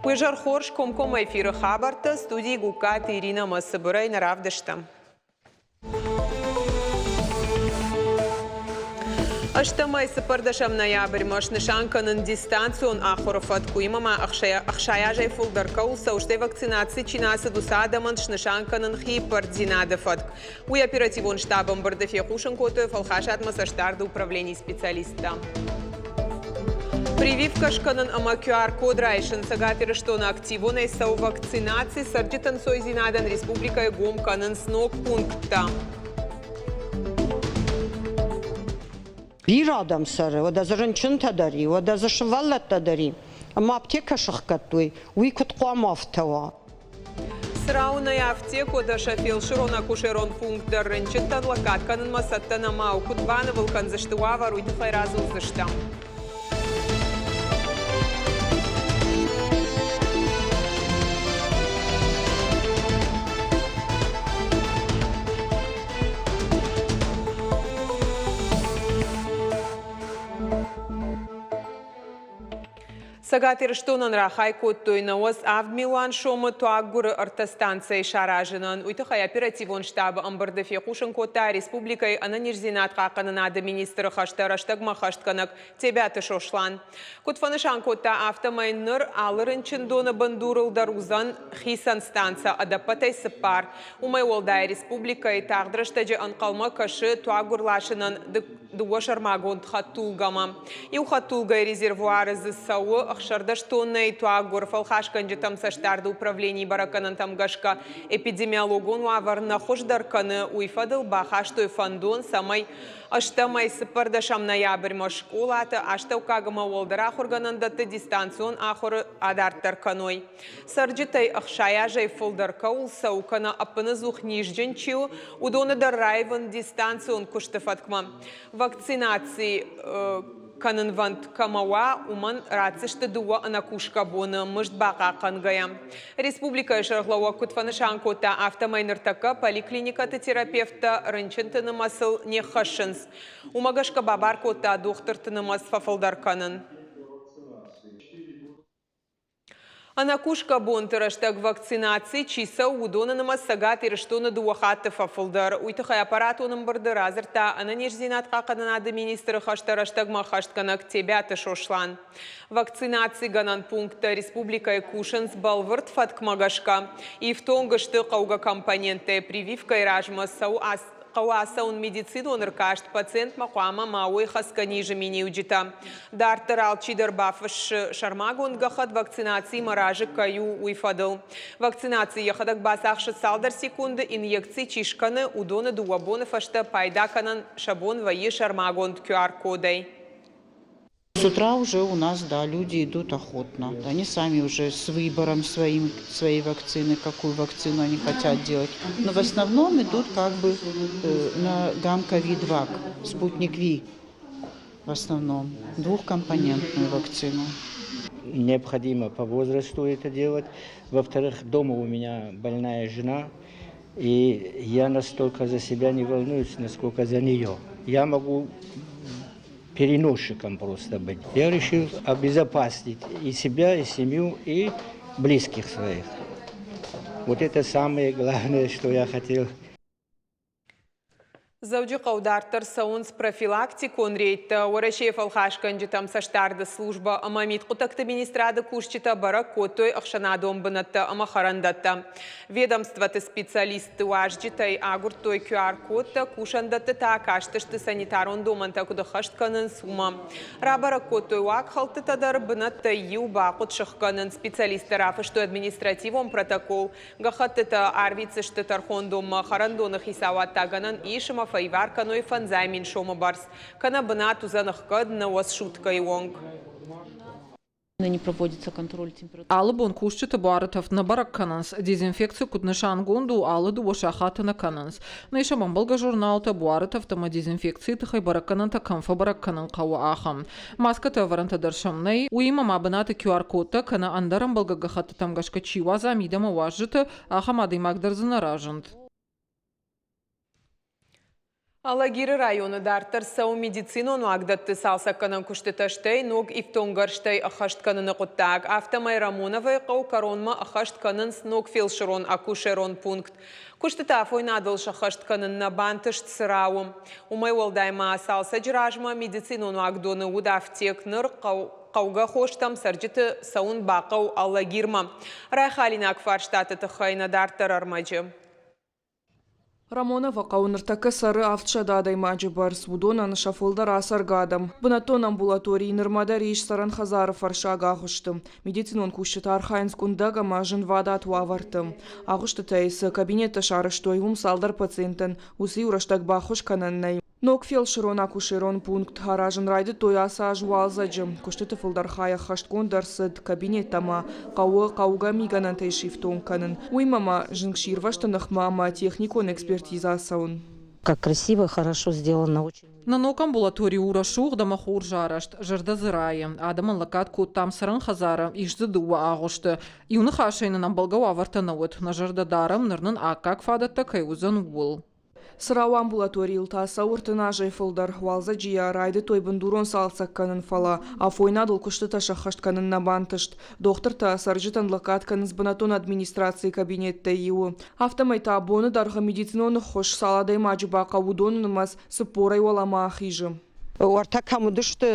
ويجر خورش كوم эфиры хабарта студии Гукат Ирина Масыбырай наравдышта. Аштамай сыпырдашам ноябрь машнышанканын дистанцион ахорофат куимама ахшаяжай фулдаркаулса уште вакцинации чинасы дусадаман шнышанканын хипардзинадефат. Уй оперативон штабом бардефехушен котов алхашат масаштарды управлений специалиста. Прививка шканын ама QR-код райшын сагатыры что на активонай сау вакцинации сарджитан сойзинадан республика гом канын снок пункта. Bir adam sarı, o da zırınçın tadari, o da zışıvallat tadari. Ama apteka şıkkattuy, uykut kuamaftava. Срауна аптеку да шафил широна кушерон пункт да рынчыттан лакатканын масаттан ама укутбаны вылкан заштыва варуйты хайразыл заштам. Сагатыр штонан рахай коттой науаз авдмилан шомы туаггуры артастанция шаражынан. Уйтахай оперативон штабы амбардефе кушын кота республикай ананирзинат қақанынады министры хаштараштаг махаштканак тебяты шошлан. Кутфанышан кота автомайныр алырынчын доны бандурылдар узан хисан станция адапатай сыпар. Умай олдай республикай тағдырыштаджы анқалма кашы туаггурлашынан дуашармагон тхатулгама. И у хатулгай резервуары зысауы Ахшардаш тонной туагур фалхашкан житам саштарды управлений бараканан тамгашка эпидемиологон аварна хождарканы уйфадыл бахаштой фандон самай аштамай сыпардашам ноябрь школаты аштау кагама олдара хурганандаты дистанцион ахор адарттарканой. Сарджитай ахшаяжай фолдарка улса укана апынызух ниждженчиу удоны даррайван дистанцион куштафаткма. Вакцинации Канынвант камауа уман рацишты дуа анакушка боны мышт бака кангаям. Республика шарглауа кутфанышан кота автомайныртака поликлиникаты терапевта рынчынтыны масыл не хашынс. Умагашка бабар кота доктортыны мас фафалдарканын. Анакушка бонтыраштаг вакцинации чиса удонанама сагатыр что на дуахаты фафылдар. Уйтахай аппаратоным барды разырта ананежзинат қақананады министры хаштараштаг махаштканак тебяты шошлан. Вакцинации ганан пункта республика Кушенс балвырт фаткмагашка. И в тонгашты қауга компоненты прививка и ражма сау Қауасаун медицину ныркашт пациент мақуама мауы хасканиже миниуджита. Дартыр алчидыр бафыш шармагон гахат вакцинации маражы каю уйфадыл. Вакцинации яхадак басахшы салдар секунды инъекции чишканы удоны дуабоны фашта пайдаканан шабон вайы шармагон QR-кодой. С утра уже у нас, да, люди идут охотно. Они сами уже с выбором своей вакцины, какую вакцину они хотят делать. Но в основном идут как бы на гамма-ковид-вак, спутник Ви. В основном двухкомпонентную вакцину. Необходимо по возрасту это делать. Во-вторых, дома у меня больная жена, и я настолько за себя не волнуюсь, насколько за нее. Я могу переносчиком просто быть. Я решил обезопасить и себя, и семью, и близких своих. Вот это самое главное, что я хотел. Завджи қаудартыр сауынс профилактикон рейті. Орашей фалхашкан житам саштарды служба амамит құтақты министрады кушчита бара котой ақшанадон бынатты ама харандатты. Ведомстваты специалисты уажджитай агуртой QR-кодта кушандатты таакаштышты санитарон доманта куды хаштканын сума. Рабара котой уак халты тадар бынатты ю бақыт шыққанын специалисты рафышты административон протокол. Гахаттыта арвицышты тархон дома харандоны хисаваттаганын ишыма файварканой фанзаймин шома барс. Кана бынату занахкад на вас шутка и вонг. Не проводится контроль температуры. Алыбон кушчыты барытов на бараккананс. Дезинфекцию кутнышан гунду алыду вашахаты на кананс. На еще бамбалга журналта буарытов тама дезинфекции тахай бараккананта камфа баракканан кауа ахам. Маска таваранта даршамнай. Уима мабаната QR-кодта кана андарам балгагахаты тамгашка чиваза мидама важжыты ахам адымагдар занаражент. Алагиры районы дартыр сау медицинон агдатты салсакканын күштіташтай, ног ифтонгарштай ахаштканыны құттаг. Автомай Рамоновай қау коронма ахаштканын ног фелшерон акушерон пункт. Күштіта фойнадыл шахаштканын на бантышт сырауым. Умай олдайма салса жиражма медицинон агдоны удафтек ныр қауға хоштам саржыты саун бақау Алагирма. Райхалина Акфарштаты тұхайна дартыр армаджы. Рамонова қауныртакы сары автшада адаймаджы бар судонаны шафылдар асаргадым. Бунатон амбулатории нырмада рейш саран Хазаров аршага ағыштым. Медицинон күшіті Архайнск ундага мажын вада туавартым. Ағышты тайсы кабинетті шарыштой салдар пациентін усы ураштак бахуш кананнай. Ног фелшерон акушерон пункт харажын райды тояса жуалзаджым. Күшті фылдар хая хашткон дарсыд кабинеттама қауға миганан тайшифтон канын. Уймама жынкширваштынық мама техникон экспертизасаун. Как красиво, хорошо сделано, очень. На ног амбулатории урашух да махур жарашт, жырда зырайы. Адамын лакат там сырын хазара, ишзы дуа ағышты. Иуны хашайны нам балгау авартанауыт. На жырда дарым нырнын акак фадатта кайузан уыл. Сырау амбулатории илтаса уртына жайфылдар. Валза жия райды тойбын дурон салсакканын фала. Афойнадыл күшті ташахаштканын набантышт. Доктор та саржытан лакатканыз бынатон администрации кабинетті еу. Автомайта абоны дарғы медициноны хош саладай мажыба қауыдонынымаз сыпорай олама ахижы. Орта камудышты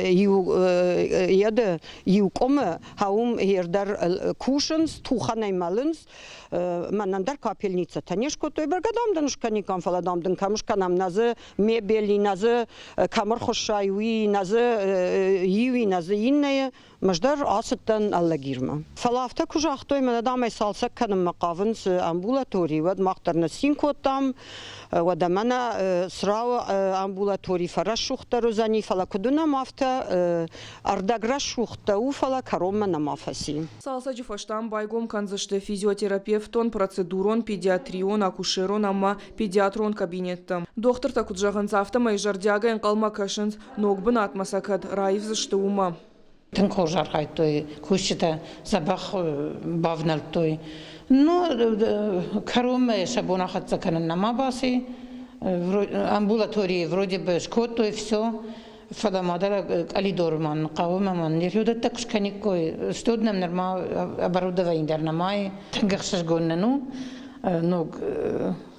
еді еукомы хаум ердар кушынс, туханай малынс, манандар капельница. Танешко той бергадамдан шканикам фаладамдан камышканам назы мебели, назы камыр хошайуи, назы юи, назы иннае. Маждар асыттан Алагирма. Фалафта кужахтой манадамай салсак каным мақавынс амбулатории вад мақтарна синкотам, вадамана срау амбулатории фарашухта розани фала кудуна мафта ардагра шухта уфала карома на мафаси. Салса жифаштам байгом канзышты физиотерапевтон, процедурон, педиатрион, акушерон, ама педиатрон кабинеттам. Доктор такуджаган завтамай жардяга қалма кашынс ногбын атмасакад раивзышты ума. Тынқол жарғай той, күшіті забақ бавнал той. Но карома шабона хатса канын нама баси, амбулатории вроде бы шкот той все. Фаламадара алидорман, қауымаман, нерюда так шканикой, студнам норма оборудование дар намай, тангахшаш гоннану, но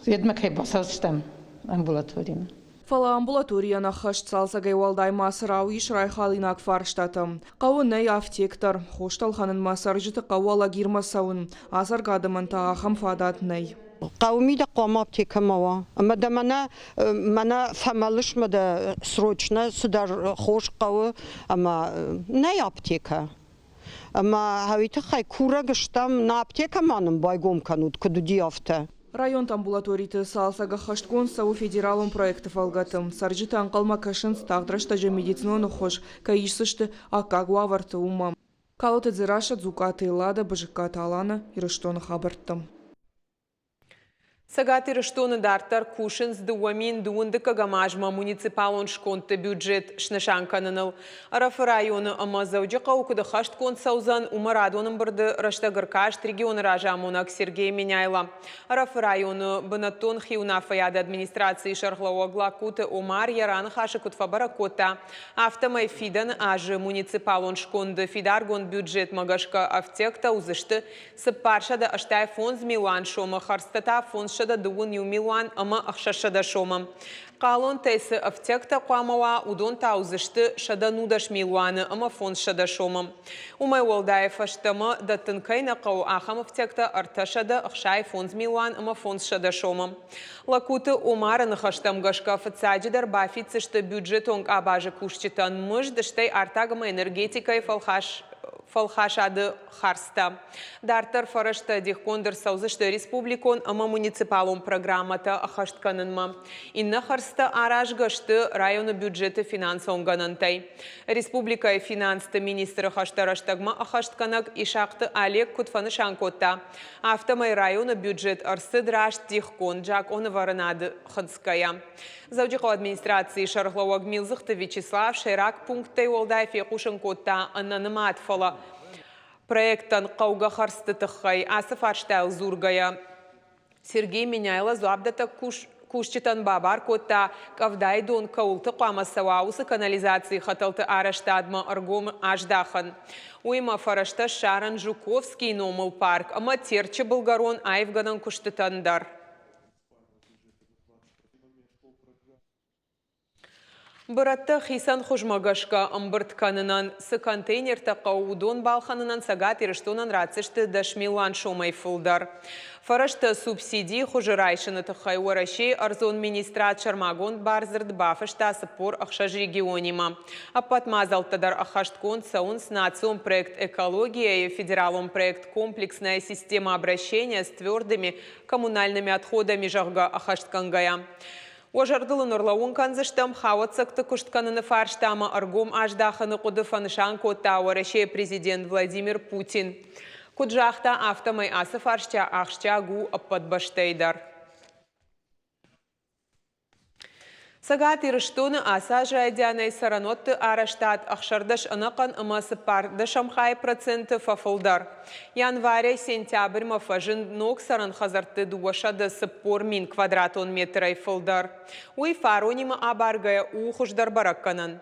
едмакай басалштам амбулаториями. Фала амбулаторияна хашт салсагай валдай масырау иш Райхалина Акфарштатым. Қауынай автектор, хошталханын масаржыты қауала гирмасауын, азаргадымын тағам фадатнай. Қауми да қома аптека мава. Мада мана фамалыш мада срочно судар хош қауы, ама най аптека. Ама хавита хай кура гыштам на аптека маным байгом канут, кадуди афта. Район амбулаториты салсага хашткон сау федералом проектов алгатым. Саржыты анқалма кашын стағдрашта же медициноны хош, каишсышты акагу аварты умам. Калоты дзираша дзукаты лада бажыкаты алана ирыштоны хабарттым. Сагати рыштоны дартар кушынс дуамин дуынды кагамажма муниципалон шконты бюджет шнышанканыныл. Арафы районы ама заудži қаукыды хашткон саузан умарадоным бірді раштагыркашт регион ражамонак Сергей Меняйла. Арафы районы бынатон хиуна фаяды администрации шарглауагла куты Омар яран хашы кутфабара кота. Автомай фидан ажы муниципалон шконды фидаргон бюджет магашка автекта узышты сыпаршада аштай фонз Милан шома харстата фонз шада дуын ю Милан ама ахшашада шома. Қалон тайсы автекта қуамала удон таузышты шада нудаш Милуаны ама фонз шада шома. Умай Уалдаев аштама да тынкайна қау ахам автекта арташада ахшай фонз Милуан ама фонз шада шома. Лакуты Омарын хаштам гашка фацаджидар бафицышты бюджетонг абажы кушчитан мыждыштай артагама энергетикай фалхашады харста. Дартар фарашта дихкондыр саузышты республикон ама муниципалум программата ахаштканынма. Инна харста аражгашты районы бюджеты финансонганантай. Республика финансты министры хаштараштагма ахаштканак ишақты Олег Кутфанышанкота. Автомай районы бюджет арсыдрашт дихкон джак оны варынады хадская. Заудžiqo администрации Шарглауаг Милзыхты Вячеслав Шайрак пунктай Уалдаев Якушенкота аннанымы атфала. Проекттан қауға харсты тұққай Асыф Ачтайл Зургая. Сергей Меняйла зуабдата кушчитан бабар котта кавдайдон каулты қамасауаусы канализации хаталты араштадма аргом аждахан. Уйма фарашта Шаран Жуковский номал парк, ама терче Болгарон айвганан куштытандар. Бұратты Хисан Хужмагашка ымбыртканынан сы контейнер тақаудон балханынан сагат ирыштонан рацишты дашмилан шомай фылдар. Фарашты субсидии хужырайшыны тықай уарашей арзон министрат Шармагон барзырд бафышта сыпор ақшаж регионима. Аппат мазалтадар ахашткон саун с национ проект «Экология» и федералом проект «Комплексная система обращения с твердыми коммунальными отходами» жағға ахашткангая. Ожардылы нұрлауын канзыштам хауатсақты күштканыны фарштама аргом аждахыны құды фанышан котта уарашей президент Владимир Путин. Куджахта автомай асы фаршча ақшча гу аппатбаштайдар. Сагат ирыштуны аса жайдянай саранотты араштат ақшардаш анақан ымасы парды шамхай проценты фафылдар. Января-сентябрь мафажын ног саран хазарты дуашады сыппор мин квадратон метрай фылдар. Уй фаронима абаргая ухуждар баракканан.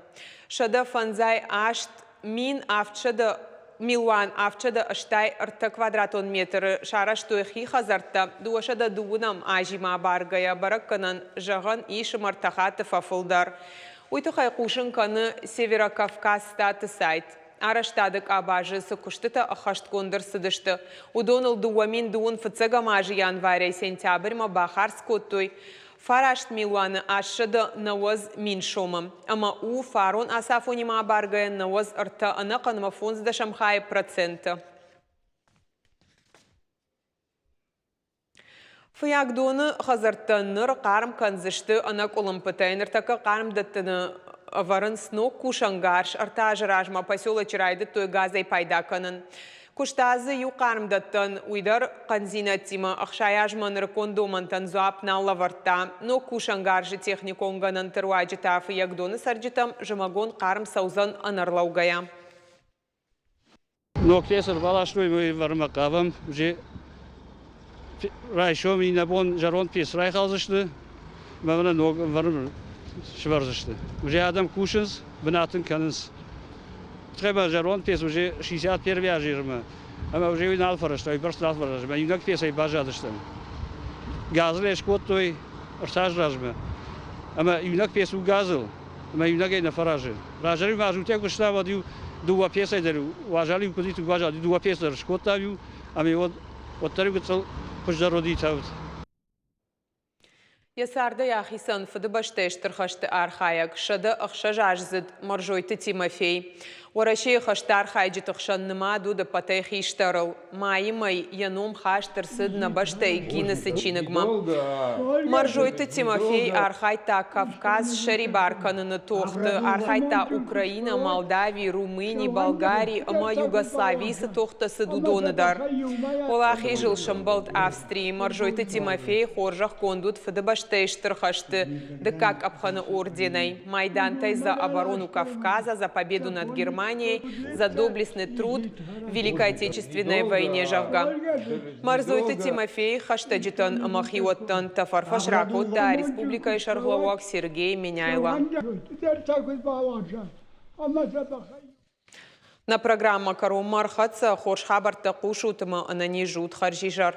Шада фанзай ашт мин авчады Милуан авчада аштай арта квадратон метр шараштуехи хазарта дуашада дуунам ажима баргая баракканан жаган ишым артахаты фафылдар. Уйтухай кушын каны Северокавказ статы сайт. Араштадык абажы сыкуштыта ахашткондыр сыдышты. Удоныл дуамин дуун фыцыгам ажы января-сентябрь ма бахарскоттой. Фарашт Милуаны ашшыды науыз мин шомым. Ама у фарон асафонима баргая науыз арта анақаныма фонзда шамхай проценты. Фыягдоны хазартанныр қарым канзышты анақ олымпытайныр тақа қарым даттыны варын снок кушангарш арта ажыражма поселы чырайды той газай пайдаканын. Куштазы юқарымдаттан уйдар қанзинатима ақшаяжманыр кондомантан зуап наллаварта, но кушангаржы техниконганын тыруаджы тафы ягдоны сарджитам жымагон қарым саузан анарлаугая. Но кесар балашной мы вармакавам, уже райшом и набон жарон пес рай халзышты, мавна ног варм шварзышты. Уже адам кушанс, бнатын канынс. Треба жарон пес уже 61 ажирма. Ама уже и налфарашта, и просто налфарашта. Юнак пес и бажадышта. Газлеш коттой артажражма. Ама юнак пес у газл. Ама юнак и на фараже. Ражари мажу те кушта водю дуа песа деру. Важали куди ту важали дуа песа шкотавю. Ами вот таригу цел пожароди тавт. Ясарда яхисан фыды баштештыр хашты архаяк, шады ақша жажзыд маржойты Тимофей. Орашей хаштар хайджи тұқшан ныма дуды патай хиштарыл. Майымай яном хаштыр сыдна баштай гинысы чиныгма. Маржойты Тимофей архайта Кавказ шарибарканыны тоқты. Архайта Украина, Молдавии, Румынии, Болгарии, ама Югославийсы тоқты сыдудоныдар. Олахи жыл шымбалд Австрии. Маржойты Тимофей хоржах кондут фыды баштештыр хашты. Дыкак абханы орденай. Майдантай за оборону Кавказа, за победу над Германией, за доблестный труд в Великой Отечественной войне жавга. Марзойты Тимофей хаштаджитан махиоттан тафарфаш ракотта Республика Шарглауак Сергей Меняйла. На программа Каром Мархаца хош хабарта кушутыма анани жут харжижар.